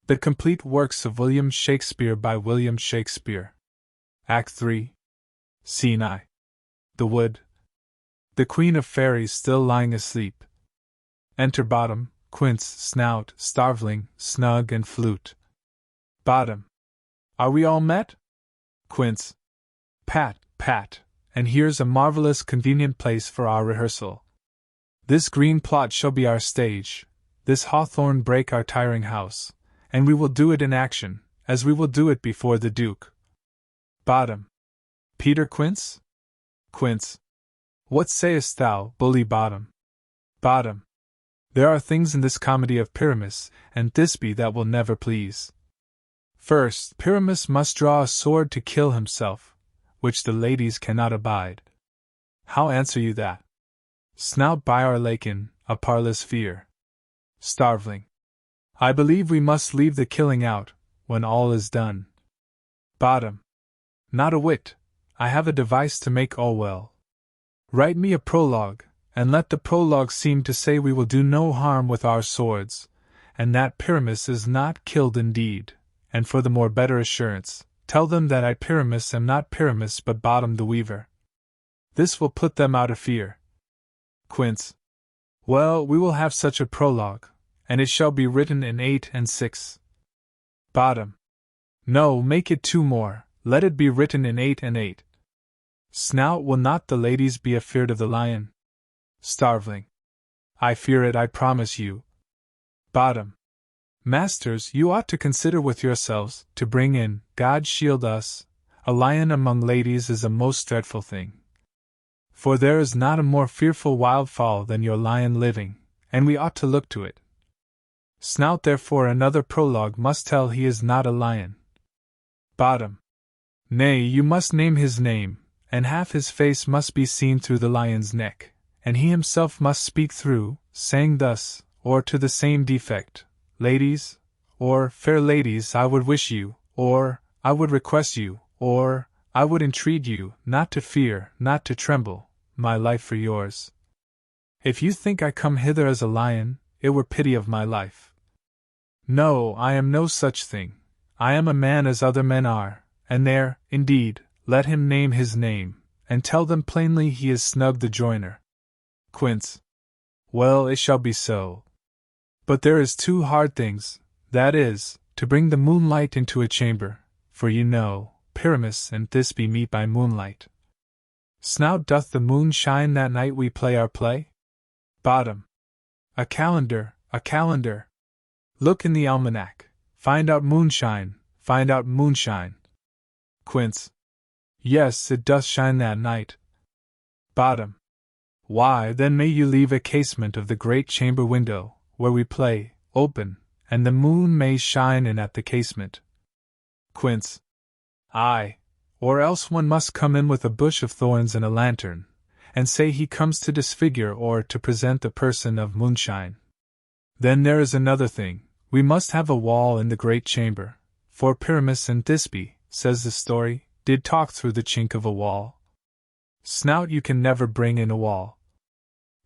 The Complete Works of William Shakespeare by William Shakespeare. Act 3. Scene I. The Wood. The Queen of Fairies still lying asleep. Enter Bottom, Quince, Snout, Starveling, Snug, and Flute. Bottom. Are we all met? Quince. Pat, pat, and here's a marvelous convenient place for our rehearsal. This green plot shall be our stage, this hawthorn brake our tiring house, and we will do it in action, as we will do it before the Duke. Bottom. Peter Quince? Quince. What sayest thou, bully Bottom? Bottom. There are things in this comedy of Pyramus and Thisbe that will never please. First, Pyramus must draw a sword to kill himself, which the ladies cannot abide. How answer you that? Snout by our lakin, a parlous fear. Starveling. I believe we must leave the killing out, when all is done. Bottom. Not a whit, I have a device to make all well. Write me a prologue, and let the prologue seem to say we will do no harm with our swords, and that Pyramus is not killed indeed, and for the more better assurance, tell them that I Pyramus am not Pyramus but Bottom the Weaver. This will put them out of fear. Quince. Well, we will have such a prologue, and it shall be written in 8 and 6. Bottom. No, make it 2 more, let it be written in 8 and 8. Snout, will not the ladies be afeard of the lion? Starveling. I fear it, I promise you. Bottom. Masters, you ought to consider with yourselves, to bring in, God shield us, a lion among ladies is a most dreadful thing. For there is not a more fearful wildfowl than your lion living, and we ought to look to it. Snout, therefore another prologue must tell he is not a lion. Bottom. Nay, you must name his name, and half his face must be seen through the lion's neck, and he himself must speak through, saying thus, or to the same defect, ladies, or fair ladies, I would wish you, or I would request you, or I would entreat you, not to fear, not to tremble, my life for yours. If you think I come hither as a lion, it were pity of my life. No, I am no such thing. I am a man as other men are, and there, indeed, let him name his name, and tell them plainly he is Snug the joiner. Quince. Well, it shall be so. But there is 2 hard things, that is, to bring the moonlight into a chamber, for you know, Pyramus and Thisbe meet by moonlight. Snout, doth the moon shine that night we play our play? Bottom. A calendar, a calendar. Look in the almanac, find out moonshine, find out moonshine. Quince. Yes, it doth shine that night. Bottom. Why, then may you leave a casement of the great chamber window, where we play, open, and the moon may shine in at the casement. Quince. Aye, or else one must come in with a bush of thorns and a lantern, and say he comes to disfigure or to present the person of moonshine. Then there is another thing, we must have a wall in the great chamber, for Pyramus and Thisbe, says the story, did talk through the chink of a wall. Snout, you can never bring in a wall.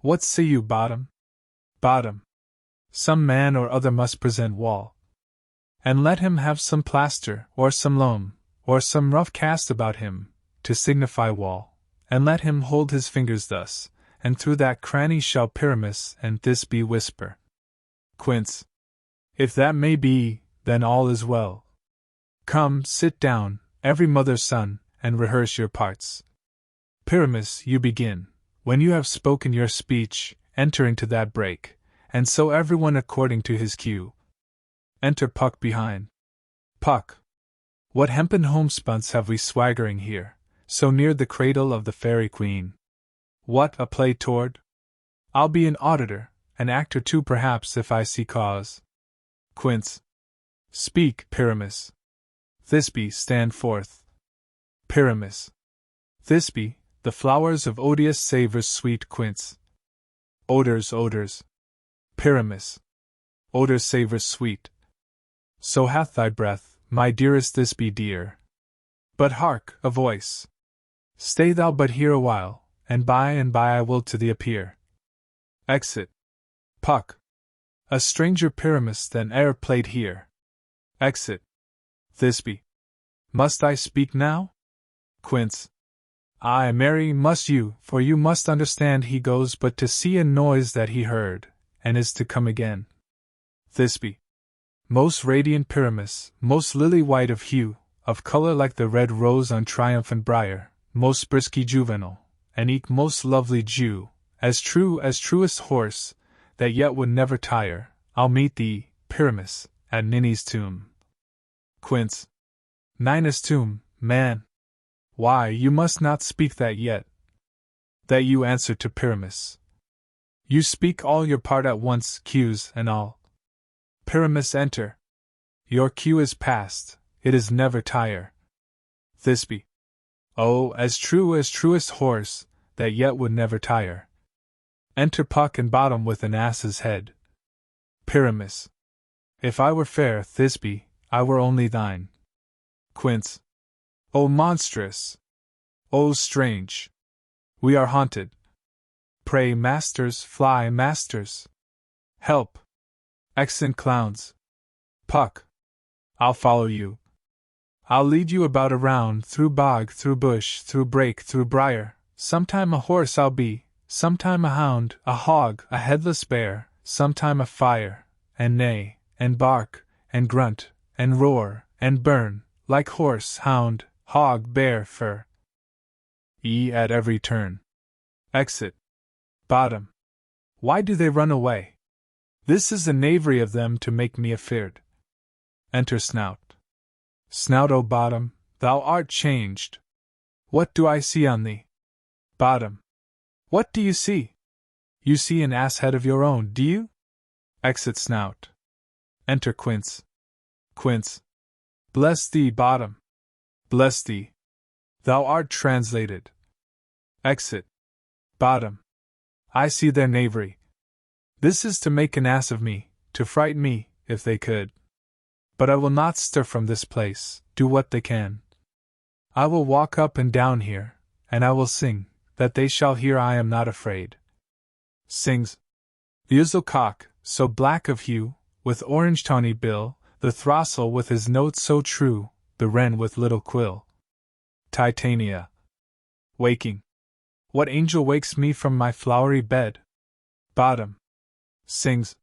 What say you, Bottom? Bottom. Some man or other must present wall. And let him have some plaster, or some loam, or some rough cast about him, to signify wall, and let him hold his fingers thus, and through that cranny shall Pyramus and Thisbe whisper. Quince. If that may be, then all is well. Come, sit down, every mother's son, and rehearse your parts. Pyramus, you begin. When you have spoken your speech, enter into that break, and so everyone according to his cue. Enter Puck behind. Puck. What hempen homespuns have we swaggering here, so near the cradle of the fairy queen? What, a play toward? I'll be an auditor, an actor too perhaps if I see cause. Quince. Speak, Pyramus. Thisbe, stand forth. Pyramus. Thisbe, the flowers of odious savours sweet. Quince. Odors, odors. Pyramus. Odors, savours sweet. So hath thy breath, my dearest Thisbe dear. But hark, a voice. Stay thou but here a while, and by I will to thee appear. Exit. Puck. A stranger Pyramus than e'er played here. Exit. Thisbe. Must I speak now? Quince. Aye, marry, must you, for you must understand he goes but to see a noise that he heard, and is to come again. Thisbe. Most radiant Pyramus, most lily-white of hue, of colour like the red rose on triumphant briar, most brisky juvenile, and eke most lovely Jew, as true as truest horse, that yet would never tire, I'll meet thee, Pyramus, at Ninny's tomb. Quince. Nina's tomb, man. Why, you must not speak that yet. That you answer to Pyramus. You speak all your part at once, cues and all. Pyramus, enter. Your cue is past, it is never tire. Thisbe. Oh, as truest horse, that yet would never tire. Enter Puck and Bottom with an ass's head. Pyramus. If I were fair, Thisbe, I were only thine. Quince. O monstrous! O strange! We are haunted. Pray, masters, fly, masters! Help! Excellent clowns! Puck! I'll follow you. I'll lead you about around, through bog, through bush, through brake, through briar. Sometime a horse I'll be, sometime a hound, a hog, a headless bear, sometime a fire, and neigh, and bark, and grunt, and roar, and burn, like horse, hound, hog, bear, fur. At every turn. Exit. Bottom. Why do they run away? This is the knavery of them to make me afeard. Enter Snout. Snout, O Bottom, thou art changed. What do I see on thee? Bottom. What do you see? You see an ass head of your own, do you? Exit Snout. Enter Quince. Quince. Bless thee, Bottom. Bless thee. Thou art translated. Exit. Bottom. I see their knavery. This is to make an ass of me, to frighten me, if they could. But I will not stir from this place, do what they can. I will walk up and down here, and I will sing, that they shall hear I am not afraid. Sings. The ouzelcock, so black of hue, with orange tawny bill, the throstle with his notes so true, the wren with little quill. Titania. Waking. What angel wakes me from my flowery bed? Bottom. Sings.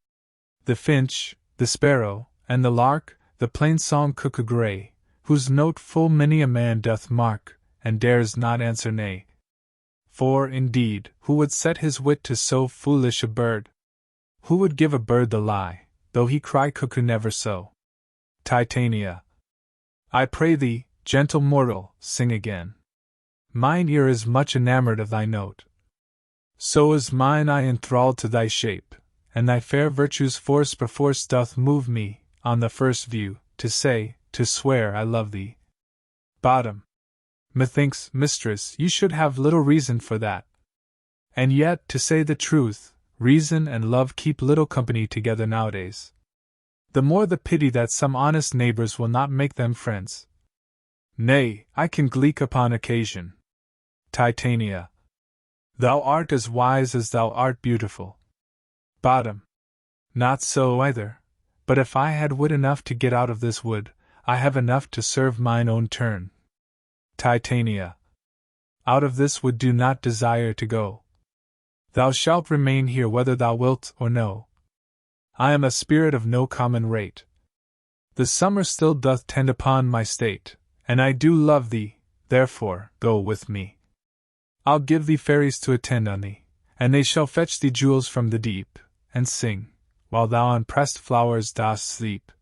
The finch, the sparrow, and the lark, the plain-song cuckoo grey, whose note full many a man doth mark, and dares not answer nay. For, indeed, who would set his wit to so foolish a bird? Who would give a bird the lie, though he cry cuckoo never so? Titania. I pray thee, gentle mortal, sing again. Mine ear is much enamoured of thy note. So is mine eye enthralled to thy shape, and thy fair virtue's force perforce doth move me, on the first view, to say, to swear I love thee. Bottom. Methinks, mistress, you should have little reason for that. And yet, to say the truth, reason and love keep little company together nowadays. The more the pity that some honest neighbors will not make them friends. Nay, I can gleek upon occasion. Titania. Thou art as wise as thou art beautiful. Bottom. Not so either, but if I had wit enough to get out of this wood, I have enough to serve mine own turn. Titania. Out of this wood do not desire to go. Thou shalt remain here whether thou wilt or no. I am a spirit of no common rate. The summer still doth tend upon my state, and I do love thee, therefore, go with me. I'll give thee fairies to attend on thee, and they shall fetch thee jewels from the deep, and sing, while thou on pressed flowers dost sleep.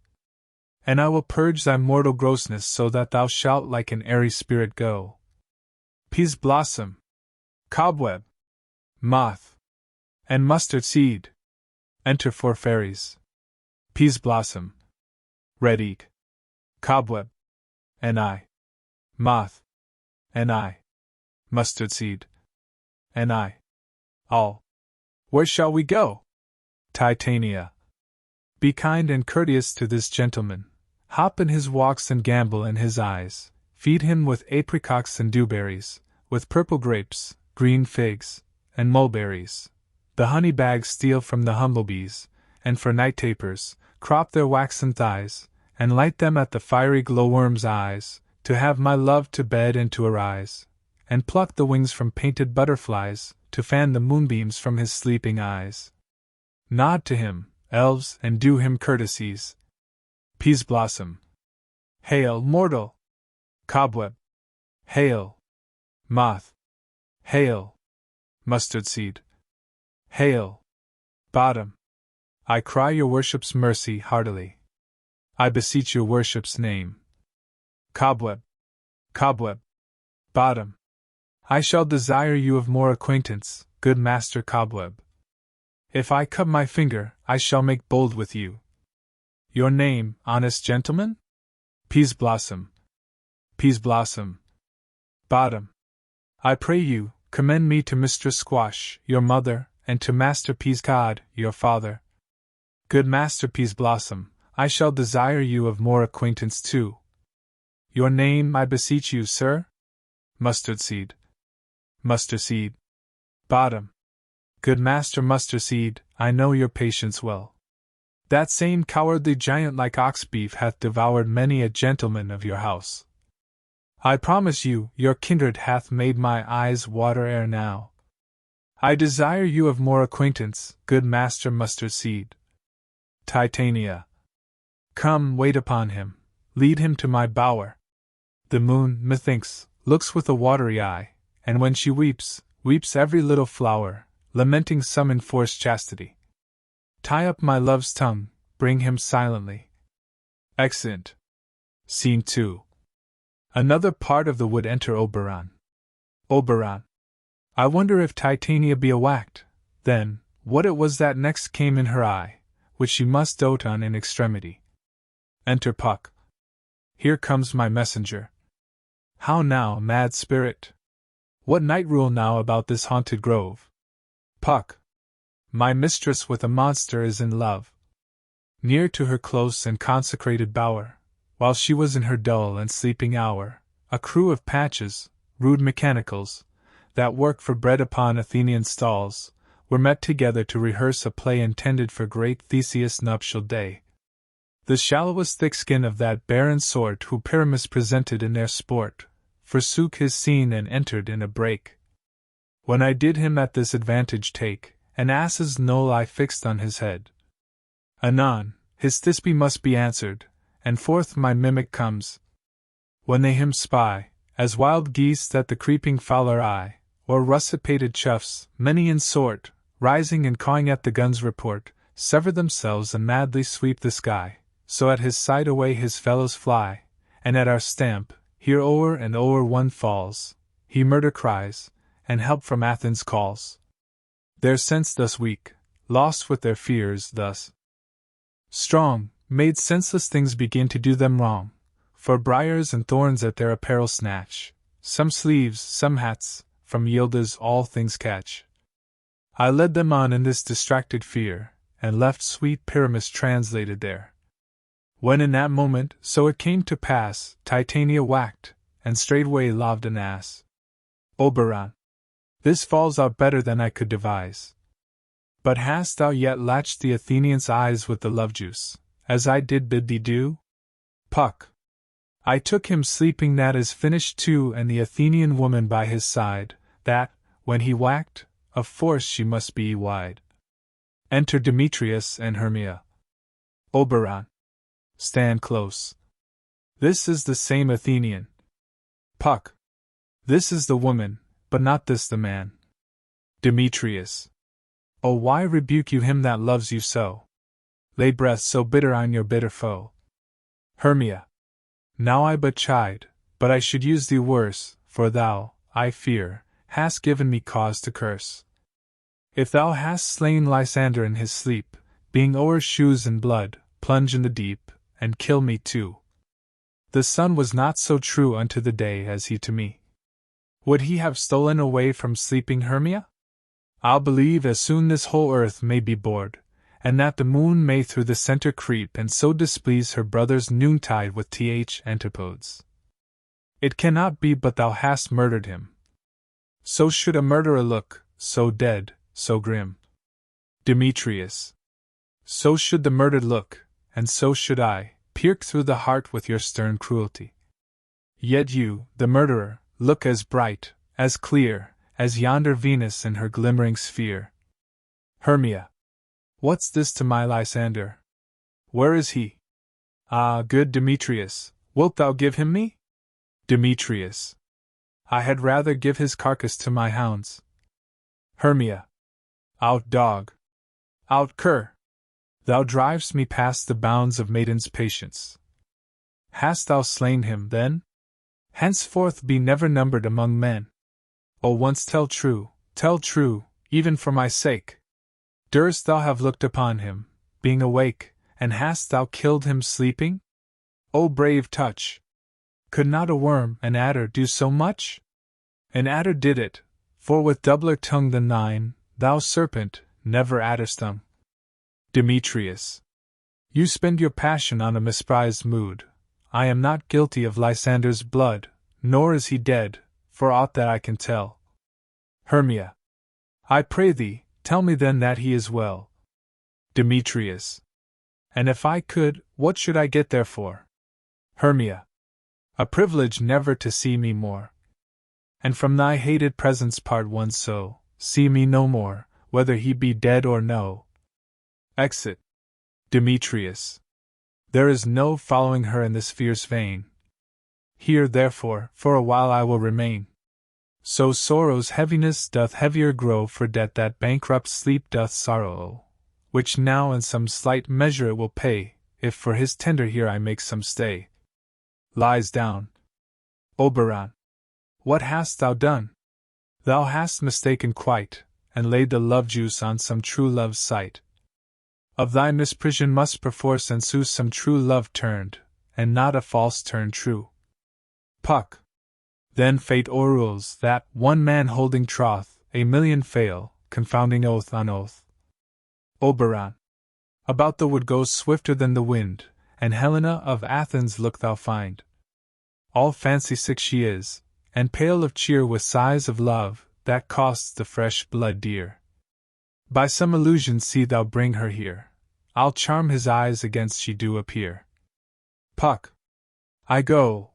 And I will purge thy mortal grossness so that thou shalt like an airy spirit go. Peas blossom, cobweb, moth, and mustard seed. Enter 4 fairies. Peas blossom, red ink, cobweb, and I, moth, and I, mustard seed, and I, all. Where shall we go? Titania. Be kind and courteous to this gentleman. Hop in his walks and gambol in his eyes. Feed him with apricots and dewberries, with purple grapes, green figs, and mulberries. The honey bags steal from the humblebees, and for night tapers, crop their waxen thighs, and light them at the fiery glowworm's eyes, to have my love to bed and to arise, and pluck the wings from painted butterflies, to fan the moonbeams from his sleeping eyes. Nod to him, elves, and do him courtesies. Peas blossom. Hail, mortal! Cobweb. Hail, moth! Hail, mustard seed! Hail, bottom! I cry your worship's mercy heartily. I beseech your worship's name. Cobweb, cobweb, bottom! I shall desire you of more acquaintance, good Master Cobweb. If I cut my finger, I shall make bold with you. Your name, honest gentleman? Peas blossom. Peas blossom. Bottom. I pray you, commend me to Mistress Squash, your mother, and to Master Peas Cod, your father. Good Master Peas blossom, I shall desire you of more acquaintance too. Your name, I beseech you, sir? Mustard seed. Mustard seed. Bottom. Good Master Mustard seed, I know your patience well. That same cowardly giant like ox beef hath devoured many a gentleman of your house. I promise you, your kindred hath made my eyes water ere now. I desire you of more acquaintance, good Master Mustard seed. Titania. Come, wait upon him, lead him to my bower. The moon, methinks, looks with a watery eye, and when she weeps, weeps every little flower, lamenting some enforced chastity. Tie up my love's tongue, bring him silently. Exeunt. Scene 2. Another part of the wood. Enter Oberon. Oberon. I wonder if Titania be a-whacked, then, what it was that next came in her eye, which she must dote on in extremity. Enter Puck. Here comes my messenger. How now, mad spirit? What night rule now about this haunted grove? Puck. My mistress with a monster is in love. Near to her close and consecrated bower, while she was in her dull and sleeping hour, a crew of patches, rude mechanicals, that work for bread upon Athenian stalls, were met together to rehearse a play intended for great Theseus' nuptial day. The shallowest thick skin of that barren sort who Pyramus presented in their sport, forsook his scene and entered in a break. When I did him at this advantage take, an ass's knoll I fixed on his head. Anon, his Thisbe must be answered, and forth my mimic comes. When they him spy, as wild geese that the creeping fowler eye, or russet-pated choughs, many in sort, rising and cawing at the gun's report, sever themselves and madly sweep the sky, so at his side away his fellows fly, and at our stamp, here o'er and o'er one falls, he murder cries, and help from Athens calls. Their sense thus weak, lost with their fears thus strong, made senseless things begin to do them wrong, for briars and thorns at their apparel snatch, some sleeves, some hats, from Yildiz all things catch. I led them on in this distracted fear, and left sweet Pyramus translated there. When in that moment, so it came to pass, Titania whacked, and straightway loved an ass. Oberon. This falls out better than I could devise. But hast thou yet latched the Athenian's eyes with the love-juice, as I did bid thee do? Puck. I took him sleeping that is finished too, and the Athenian woman by his side, that, when he whacked, of force she must be wide. Enter Demetrius and Hermia. Oberon. Stand close. This is the same Athenian. Puck. This is the woman, but not this the man. Demetrius. Oh, why rebuke you him that loves you so? Lay breath so bitter on your bitter foe. Hermia. Now I but chide, but I should use thee worse, for thou, I fear, hast given me cause to curse. If thou hast slain Lysander in his sleep, being o'er shoes and blood, plunge in the deep, and kill me too. The sun was not so true unto the day as he to me. Would he have stolen away from sleeping Hermia? I'll believe as soon this whole earth may be bored, and that the moon may through the center creep and so displease her brother's noontide with antipodes. It cannot be but thou hast murdered him. So should a murderer look, so dead, so grim. Demetrius. So should the murdered look, and so should I, pierce through the heart with your stern cruelty. Yet you, the murderer, look as bright, as clear, as yonder Venus in her glimmering sphere. Hermia! What's this to my Lysander? Where is he? Ah, good Demetrius, wilt thou give him me? Demetrius! I had rather give his carcass to my hounds. Hermia! Out, dog! Out, cur! Thou drivest me past the bounds of maiden's patience. Hast thou slain him, then? Henceforth be never numbered among men. O once tell true, even for my sake. Durst thou have looked upon him, being awake, and hast thou killed him sleeping? O brave touch! Could not a worm, an adder, do so much? An adder did it, for with doubler tongue than thine, thou serpent, never addest them. Demetrius! You spend your passion on a misprized mood. I am not guilty of Lysander's blood, nor is he dead, for aught that I can tell. Hermia! I pray thee, tell me then that he is well. Demetrius! And if I could, what should I get therefore? Hermia! A privilege never to see me more. And from thy hated presence part one so, see me no more, whether he be dead or no. Exit. Demetrius! There is no following her in this fierce vein. Here, therefore, for a while I will remain. So sorrow's heaviness doth heavier grow for debt that bankrupt sleep doth sorrow, which now in some slight measure it will pay, if for his tender here I make some stay. Lies down. Oberon! What hast thou done? Thou hast mistaken quite, and laid the love juice on some true love's sight. Of thy misprision must perforce ensue some true love turned, and not a false turn true. Puck! Then fate o'errules that, one man holding troth, a million fail, confounding oath on oath. Oberon! About the wood goes swifter than the wind, and Helena of Athens look thou find. All fancy sick she is, and pale of cheer with sighs of love, that costs the fresh blood dear. By some illusion see thou bring her here, I'll charm his eyes against she do appear. Puck! I go,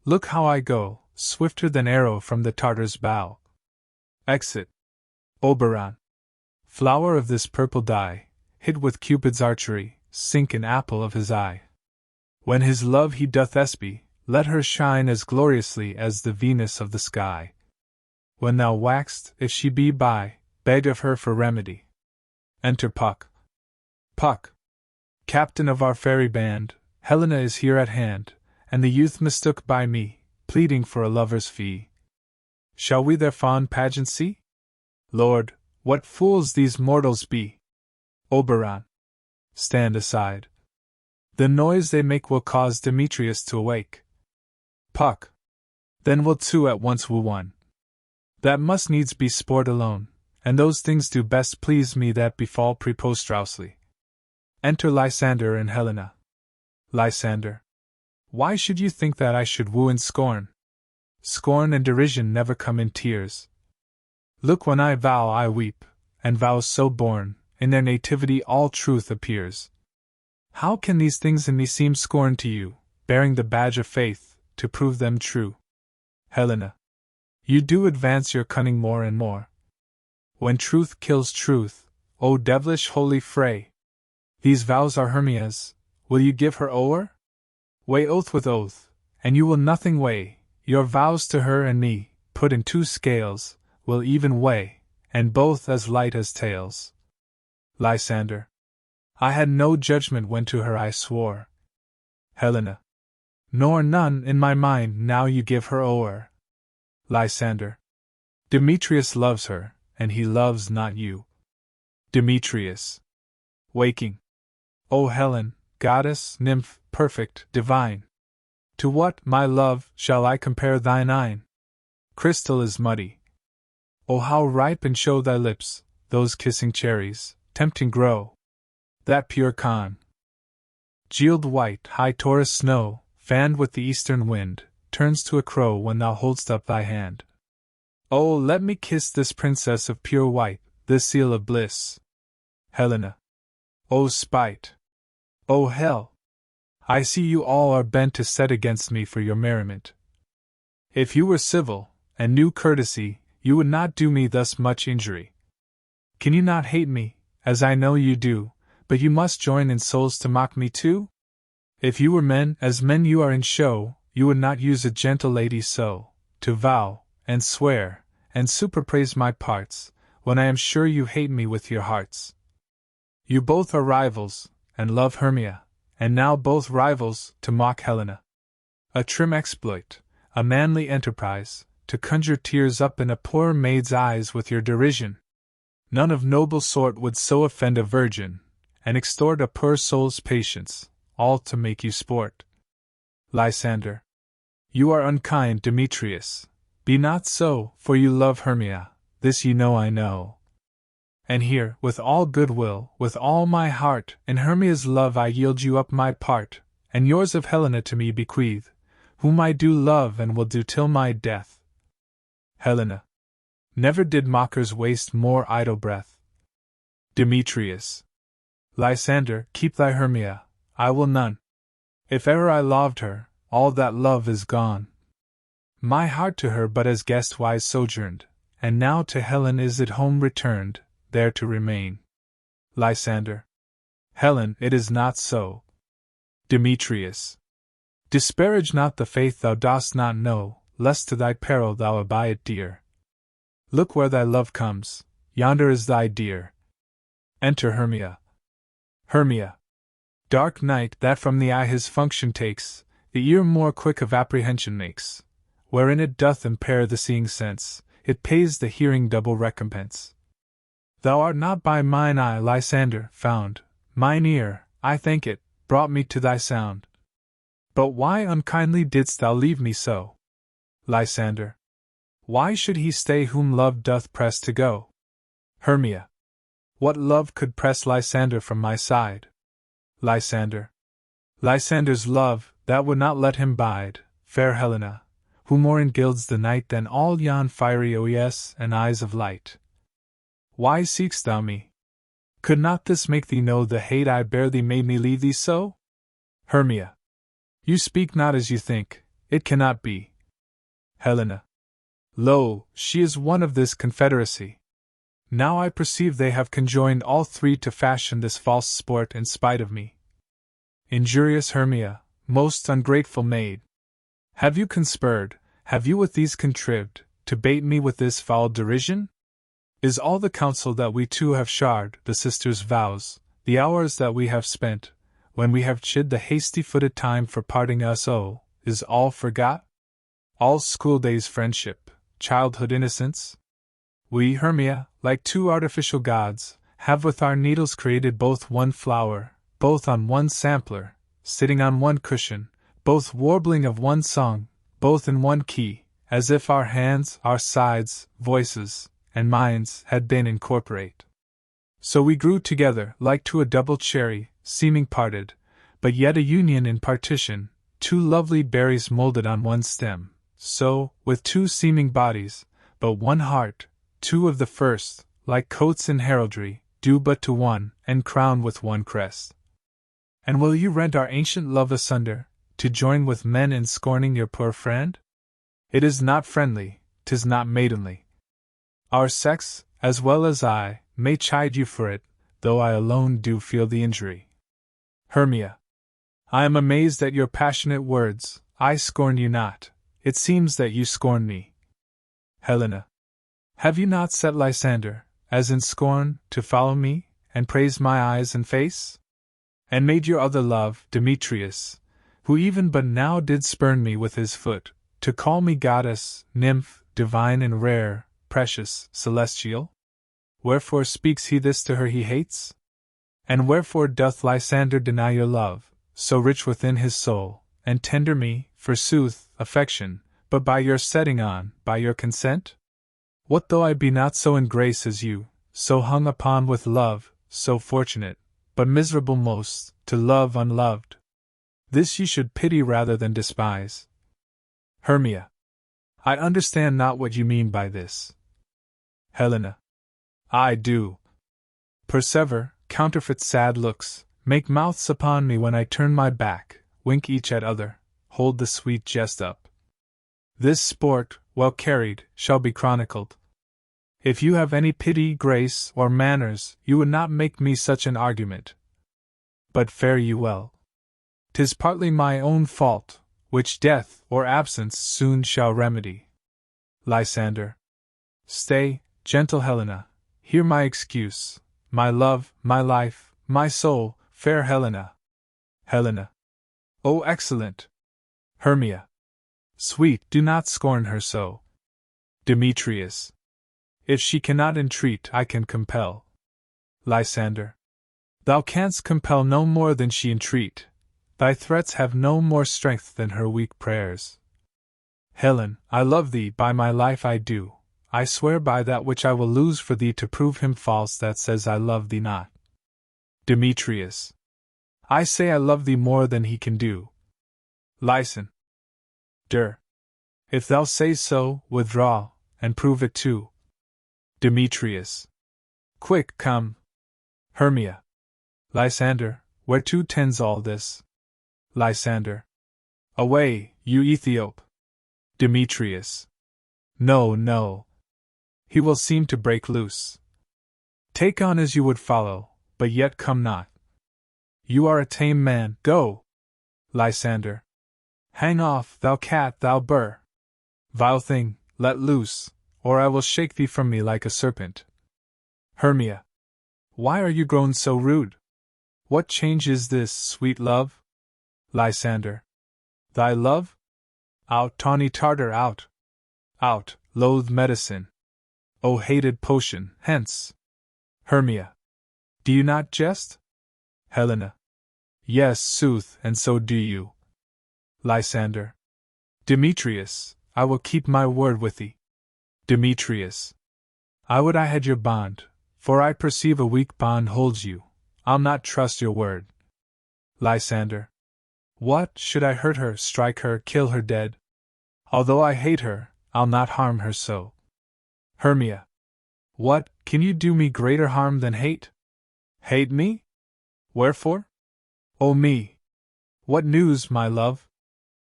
look how I go, swifter than arrow from the Tartar's bow. Exit. Oberon! Flower of this purple dye, hid with Cupid's archery, sink an apple of his eye. When his love he doth espy, let her shine as gloriously as the Venus of the sky. When thou wax'st, if she be by, beg of her for remedy. Enter Puck. Puck! Captain of our fairy band, Helena is here at hand, and the youth mistook by me, pleading for a lover's fee. Shall we their fond pageant see? Lord, what fools these mortals be! Oberon! Stand aside. The noise they make will cause Demetrius to awake. Puck! Then we'll two at once woo one. That must needs be sport alone, and those things do best please me that befall preposterously. Enter Lysander and Helena. Lysander! Why should you think that I should woo in scorn? Scorn and derision never come in tears. Look, when I vow I weep, and vows so born, in their nativity all truth appears. How can these things in me seem scorn to you, bearing the badge of faith, to prove them true? Helena! You do advance your cunning more and more. When truth kills truth, O devilish holy fray! These vows are Hermia's, will you give her o'er? Weigh oath with oath, and you will nothing weigh, your vows to her and me, put in two scales, will even weigh, and both as light as tails. Lysander! I had no judgment when to her I swore. Helena! Nor none in my mind now you give her o'er. Lysander! Demetrius loves her, and he loves not you. Demetrius! Waking! O Helen, goddess, nymph, perfect, divine! To what, my love, shall I compare thine eyne? Crystal is muddy. O how ripe and show thy lips, those kissing cherries, tempting grow! That pure congealed white, high Taurus snow, fanned with the eastern wind, turns to a crow when thou hold'st up thy hand. Oh, let me kiss this princess of pure white, this seal of bliss. Helena! O spite! O hell! I see you all are bent to set against me for your merriment. If you were civil, and knew courtesy, you would not do me thus much injury. Can you not hate me, as I know you do, but you must join in souls to mock me too? If you were men, as men you are in show, you would not use a gentle lady so, to vow, and swear, and superpraise my parts, when I am sure you hate me with your hearts. You both are rivals, and love Hermia, and now both rivals, to mock Helena. A trim exploit, a manly enterprise, to conjure tears up in a poor maid's eyes with your derision. None of noble sort would so offend a virgin, and extort a poor soul's patience, all to make you sport. Lysander. You are unkind, Demetrius. Be not so, for you love Hermia, this you know I know. And here, with all goodwill, with all my heart, in Hermia's love I yield you up my part, and yours of Helena to me bequeath, whom I do love and will do till my death. Helena. Never did mockers waste more idle breath. Demetrius. Lysander, keep thy Hermia, I will none. If e'er I loved her, all that love is gone. My heart to her but as guest-wise sojourned, and now to Helen is it home returned, there to remain. Lysander. Helen, it is not so. Demetrius. Disparage not the faith thou dost not know, lest to thy peril thou abide it dear. Look where thy love comes, yonder is thy dear. Enter Hermia. Hermia. Dark night, that from the eye his function takes, the ear more quick of apprehension makes, wherein it doth impair the seeing sense, it pays the hearing double recompense. Thou art not by mine eye, Lysander, found, mine ear, I thank it, brought me to thy sound. But why unkindly didst thou leave me so? Lysander. Why should he stay whom love doth press to go? Hermia. What love could press Lysander from my side? Lysander. Lysander's love, that would not let him bide, fair Helena, who more engilds the night than all yon fiery oes and eyes of light. Why seek'st thou me? Could not this make thee know the hate I bear thee made me leave thee so? Hermia. You speak not as you think, it cannot be. Helena. Lo, she is one of this confederacy. Now I perceive they have conjoined all three to fashion this false sport in spite of me. Injurious Hermia, most ungrateful maid! Have you conspired, have you with these contrived, to bait me with this foul derision? Is all the counsel that we two have shard, the sisters' vows, the hours that we have spent, when we have chid the hasty-footed time for parting us, oh, is all forgot? All school-days friendship, childhood innocence? We, Hermia, like two artificial gods, have with our needles created both one flower, both on one sampler, sitting on one cushion, both warbling of one song, both in one key, as if our hands, our sides, voices, and minds had been incorporate. So we grew together, like to a double cherry, seeming parted, but yet a union in partition, two lovely berries molded on one stem, so, with two seeming bodies, but one heart, two of the first, like coats in heraldry, due but to one, and crowned with one crest. And will you rend our ancient love asunder, to join with men in scorning your poor friend? It is not friendly, 'tis not maidenly. Our sex, as well as I, may chide you for it, though I alone do feel the injury. Hermia. I am amazed at your passionate words, I scorn you not, it seems that you scorn me. Helena. Have you not set Lysander, as in scorn, to follow me, and praise my eyes and face? And made your other love, Demetrius, who even but now did spurn me with his foot, to call me goddess, nymph, divine and rare, precious, celestial? Wherefore speaks he this to her he hates? And wherefore doth Lysander deny your love, so rich within his soul, and tender me, forsooth, affection, but by your setting on, by your consent? What though I be not so in grace as you, so hung upon with love, so fortunate, but miserable most, to love unloved? This ye should pity rather than despise. Hermia. I understand not what you mean by this. Helena. I do. Persever, counterfeit sad looks, make mouths upon me when I turn my back, wink each at other, hold the sweet jest up. This sport, well carried, shall be chronicled. If you have any pity, grace, or manners, you would not make me such an argument. But fare you well. 'Tis partly my own fault, which death or absence soon shall remedy. Lysander. Stay, gentle Helena, hear my excuse, my love, my life, my soul, fair Helena. Helena. O excellent! Hermia. Sweet, do not scorn her so. Demetrius. If she cannot entreat, I can compel. Lysander. Thou canst compel no more than she entreat. Thy threats have no more strength than her weak prayers. Helen, I love thee, by my life I do. I swear by that which I will lose for thee to prove him false that says I love thee not. Demetrius. I say I love thee more than he can do. Lysander. If thou say so, withdraw, and prove it too. Demetrius. Quick, come. Hermia. Lysander, whereto tends all this? Lysander. Away, you Ethiop. Demetrius. No, no. He will seem to break loose. Take on as you would follow, but yet come not. You are a tame man, go. Lysander. Hang off, thou cat, thou burr. Vile thing, let loose, or I will shake thee from me like a serpent. Hermia. Why are you grown so rude? What change is this, sweet love? Lysander. Thy love? Out, tawny Tartar, out! Out, loathed medicine! O hated potion, hence! Hermia. Do you not jest? Helena. Yes, sooth, and so do you. Lysander. Demetrius, I will keep my word with thee. Demetrius. I would I had your bond, for I perceive a weak bond holds you. I'll not trust your word. Lysander. What, should I hurt her, strike her, kill her dead? Although I hate her, I'll not harm her so. Hermia. What, can you do me greater harm than hate? Hate me? Wherefore? O me! What news, my love?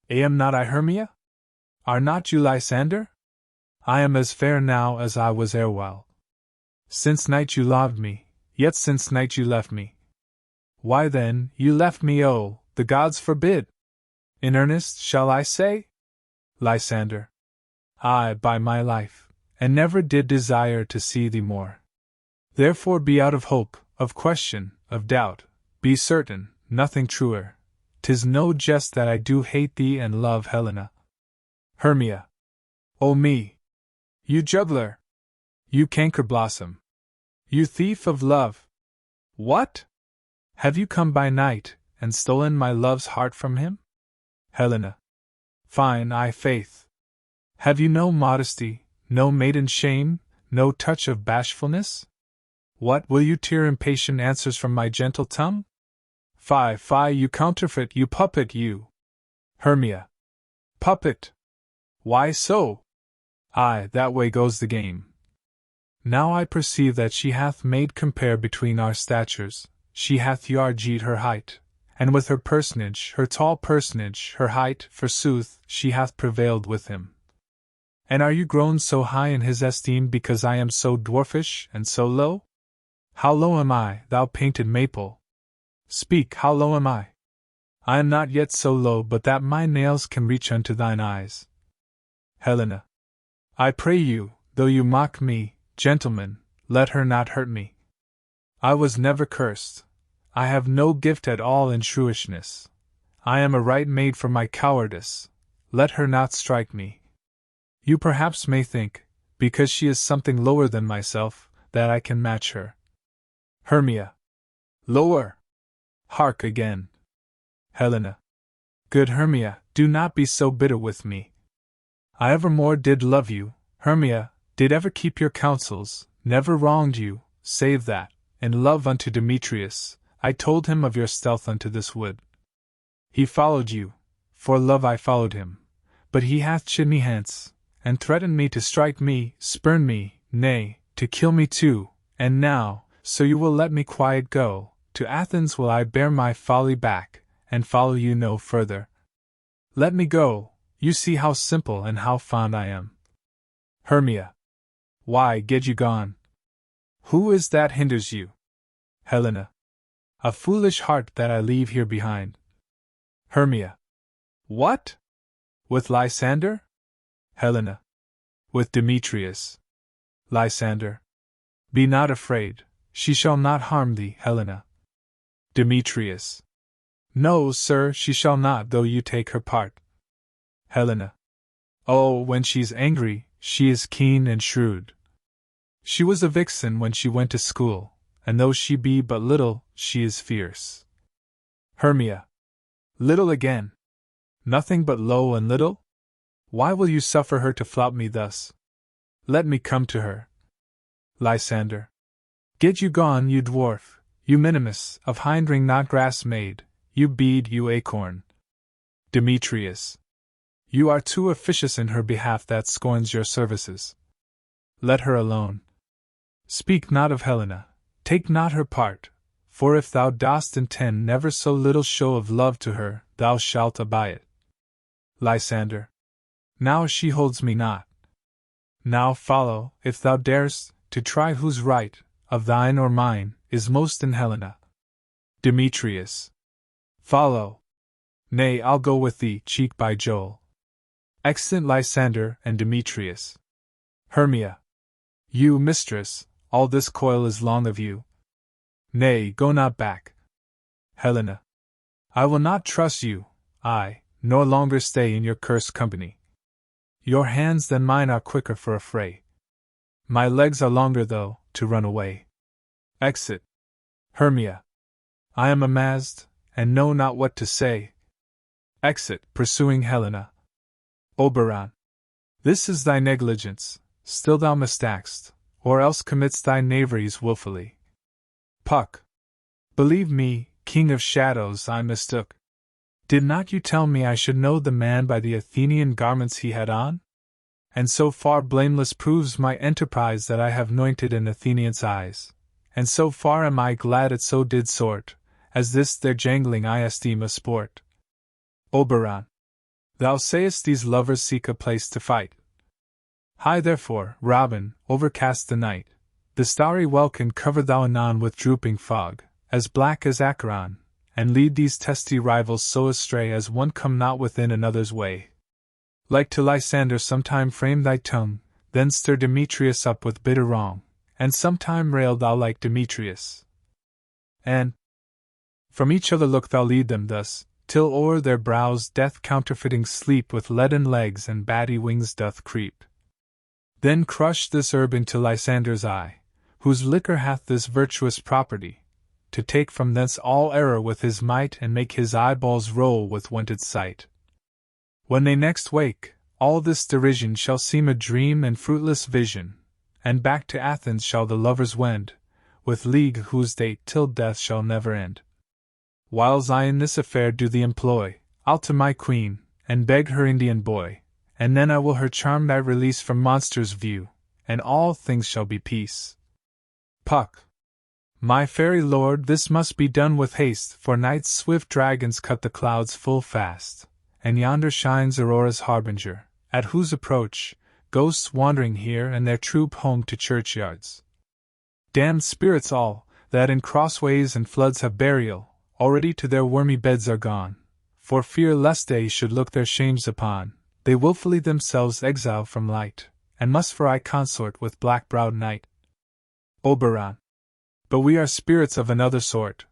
Am not I Hermia? Are not you Lysander? I am as fair now as I was erewhile. Since night you loved me, yet since night you left me. Why then, you left me, oh, the gods forbid! In earnest, shall I say? Lysander. Aye, by my life, and never did desire to see thee more. Therefore be out of hope, of question, of doubt, be certain, nothing truer. 'Tis no jest that I do hate thee and love Helena. Hermia. O me! You juggler! You canker blossom! You thief of love! What? Have you come by night, and stolen my love's heart from him? Helena. Fine, I faith. Have you no modesty, no maiden shame, no touch of bashfulness? What, will you tear impatient answers from my gentle tongue? Fie, fie, you counterfeit, you puppet, you! Hermia. Puppet! Why so? Aye, that way goes the game. Now I perceive that she hath made compare between our statures, she hath yarged her height, and with her personage, her tall personage, her height, forsooth, she hath prevailed with him. And are you grown so high in his esteem because I am so dwarfish and so low? How low am I, thou painted maple? Speak, how low am I? I am not yet so low but that my nails can reach unto thine eyes. Helena. I pray you, though you mock me, gentlemen, let her not hurt me. I was never cursed. I have no gift at all in shrewishness. I am a right maid for my cowardice. Let her not strike me. You perhaps may think, because she is something lower than myself, that I can match her. Hermia. Lower! Hark again. Helena. Good Hermia, do not be so bitter with me. I evermore did love you, Hermia, did ever keep your counsels, never wronged you, save that, in love unto Demetrius, I told him of your stealth unto this wood. He followed you, for love I followed him, but he hath chid me hence, and threatened me to strike me, spurn me, nay, to kill me too, and now, so you will let me quiet go, to Athens will I bear my folly back, and follow you no further. Let me go, you see how simple and how fond I am. Hermia. Why, get you gone. Who is that hinders you? Helena. A foolish heart that I leave here behind. Hermia. What? With Lysander? Helena. With Demetrius. Lysander. Be not afraid, she shall not harm thee, Helena. Demetrius. No, sir, she shall not, though you take her part. Helena. Oh, when she's angry, she is keen and shrewd. She was a vixen when she went to school, and though she be but little, she is fierce. Hermia. Little again. Nothing but low and little? Why will you suffer her to flout me thus? Let me come to her. Lysander. Get you gone, you dwarf, you minimus, of hindring not grass made, you bead, you acorn. Demetrius. You are too officious in her behalf that scorns your services. Let her alone. Speak not of Helena, take not her part, for if thou dost intend never so little show of love to her, thou shalt abye it. Lysander. Now she holds me not. Now follow, if thou darest, to try whose right, of thine or mine, is most in Helena. Demetrius. Follow. Nay, I'll go with thee, cheek by jowl. Exeunt Lysander and Demetrius. Hermia. You, mistress, all this coil is long of you. Nay, go not back. Helena. I will not trust you, nor longer stay in your cursed company. Your hands than mine are quicker for a fray. My legs are longer, though, to run away. Exit. Hermia. I am amazed, and know not what to say. Exit, pursuing Helena. Oberon. This is thy negligence, still thou misact'st, or else commits thy knaveries wilfully. Puck. Believe me, king of shadows, I mistook. Did not you tell me I should know the man by the Athenian garments he had on? And so far blameless proves my enterprise that I have anointed an Athenian's eyes, and so far am I glad it so did sort, as this their jangling I esteem a sport. Oberon. Thou sayest these lovers seek a place to fight. High therefore, Robin, overcast the night, the starry welkin cover thou anon with drooping fog, as black as Acheron, and lead these testy rivals so astray as one come not within another's way. Like to Lysander sometime frame thy tongue, then stir Demetrius up with bitter wrong, and sometime rail thou like Demetrius. And from each other look thou lead them thus, till o'er their brows death counterfeiting sleep with leaden legs and batty wings doth creep. Then crush this herb into Lysander's eye, whose liquor hath this virtuous property, to take from thence all error with his might and make his eyeballs roll with wonted sight. When they next wake, all this derision shall seem a dream and fruitless vision, and back to Athens shall the lovers wend, with league whose date till death shall never end. Whiles I in this affair do thee employ, I'll to my queen, and beg her Indian boy, and then I will her charm thy release from monsters' view, and all things shall be peace. Puck. My fairy lord, this must be done with haste, for night's swift dragons cut the clouds full fast, and yonder shines Aurora's harbinger, at whose approach, ghosts wandering here and there troop home to churchyards. Damned spirits all, that in crossways and floods have burial, already to their wormy beds are gone, for fear lest they should look their shames upon, they wilfully themselves exile from light, and must for aye consort with black-browed night. Oberon. But we are spirits of another sort.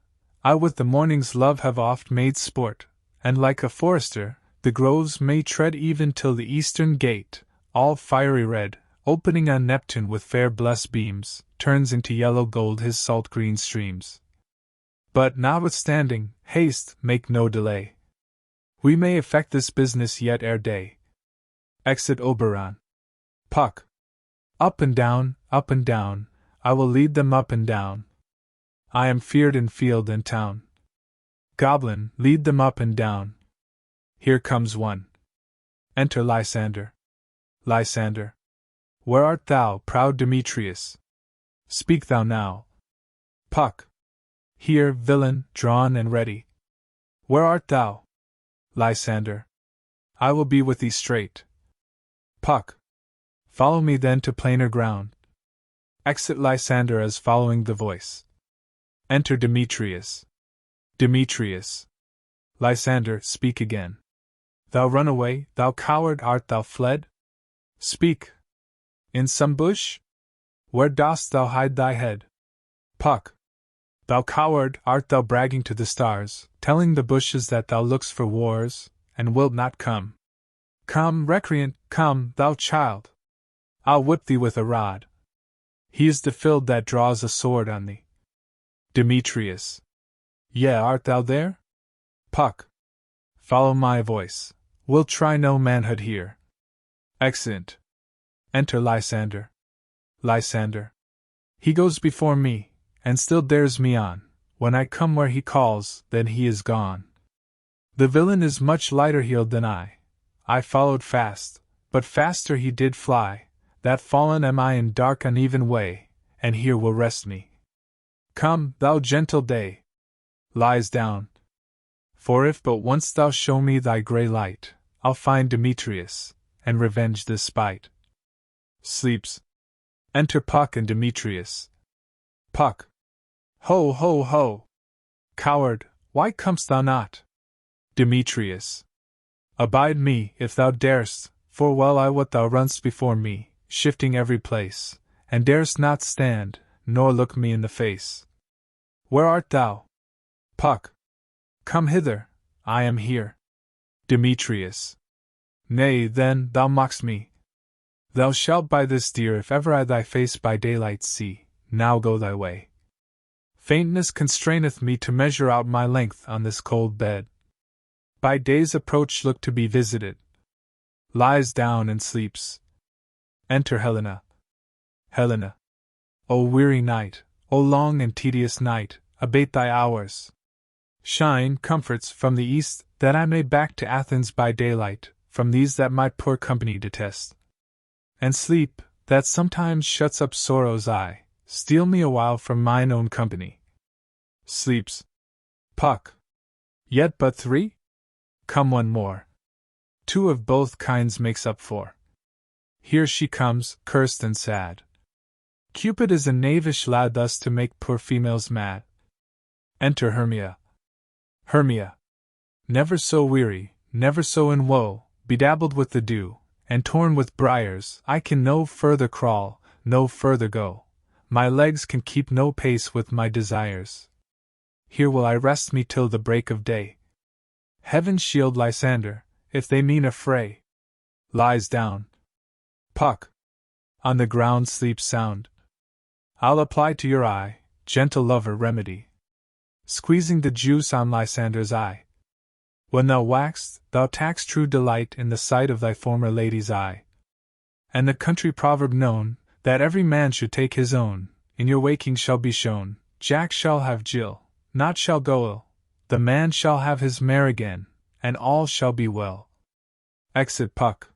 I with the morning's love have oft made sport, and like a forester, the groves may tread even till the eastern gate, all fiery red, opening on Neptune with fair blessed beams, turns into yellow gold his salt green streams. But notwithstanding, haste, make no delay. We may effect this business yet ere day. Exit Oberon. Puck. Up and down, I will lead them up and down. I am feared in field and town. Goblin, lead them up and down. Here comes one. Enter Lysander. Lysander. Where art thou, proud Demetrius? Speak thou now. Puck. Here, villain, drawn and ready. Where art thou, Lysander? I will be with thee straight. Puck. Follow me then to plainer ground. Exit Lysander as following the voice. Enter Demetrius. Demetrius. Lysander, speak again. Thou runaway, thou coward, art thou fled? Speak. In some bush? Where dost thou hide thy head? Puck. Thou coward, art thou bragging to the stars, telling the bushes that thou look'st for wars, and wilt not come? Come, recreant, come, thou child. I'll whip thee with a rod. He is defilled that draws a sword on thee. Demetrius. Yea, art thou there? Puck. Follow my voice. We'll try no manhood here. Exeunt. Enter Lysander. Lysander. He goes before me, and still dares me on. When I come where he calls, then he is gone. The villain is much lighter heeled than I. I followed fast, but faster he did fly. That fallen am I in dark uneven way, and here will rest me. Come, thou gentle day. Lies down. For if but once thou show me thy grey light, I'll find Demetrius, and revenge this spite. Sleeps. Enter Puck and Demetrius. Puck. Ho, ho, ho! Coward, why comest thou not? Demetrius. Abide me, if thou darest, for well I wot thou run'st before me, shifting every place, and darest not stand, nor look me in the face. Where art thou? Puck. Come hither, I am here. Demetrius. Nay, then, thou mock'st me. Thou shalt by this dear if ever I thy face by daylight see. Now go thy way. Faintness constraineth me to measure out my length on this cold bed. By day's approach look to be visited. Lies down and sleeps. Enter Helena. Helena. O weary night, O long and tedious night, abate thy hours. Shine, comforts, from the east, that I may back to Athens by daylight, from these that my poor company detest. And sleep, that sometimes shuts up sorrow's eye, steal me awhile from mine own company. Sleeps. Puck. Yet but 3? Come one more. 2 of both kinds makes up 4. Here she comes, cursed and sad. Cupid is a knavish lad thus to make poor females mad. Enter Hermia. Hermia. Never so weary, never so in woe, bedabbled with the dew, and torn with briars, I can no further crawl, no further go. My legs can keep no pace with my desires. Here will I rest me till the break of day. Heaven shield Lysander, if they mean a fray. Lies down. Puck. On the ground sleeps sound. I'll apply to your eye, gentle lover, remedy. Squeezing the juice on Lysander's eye. When thou wax'st, thou tax'st true delight in the sight of thy former lady's eye. And the country proverb known, that every man should take his own, in your waking shall be shown. Jack shall have Jill, not shall go ill. The man shall have his mare again, and all shall be well. Exit Puck.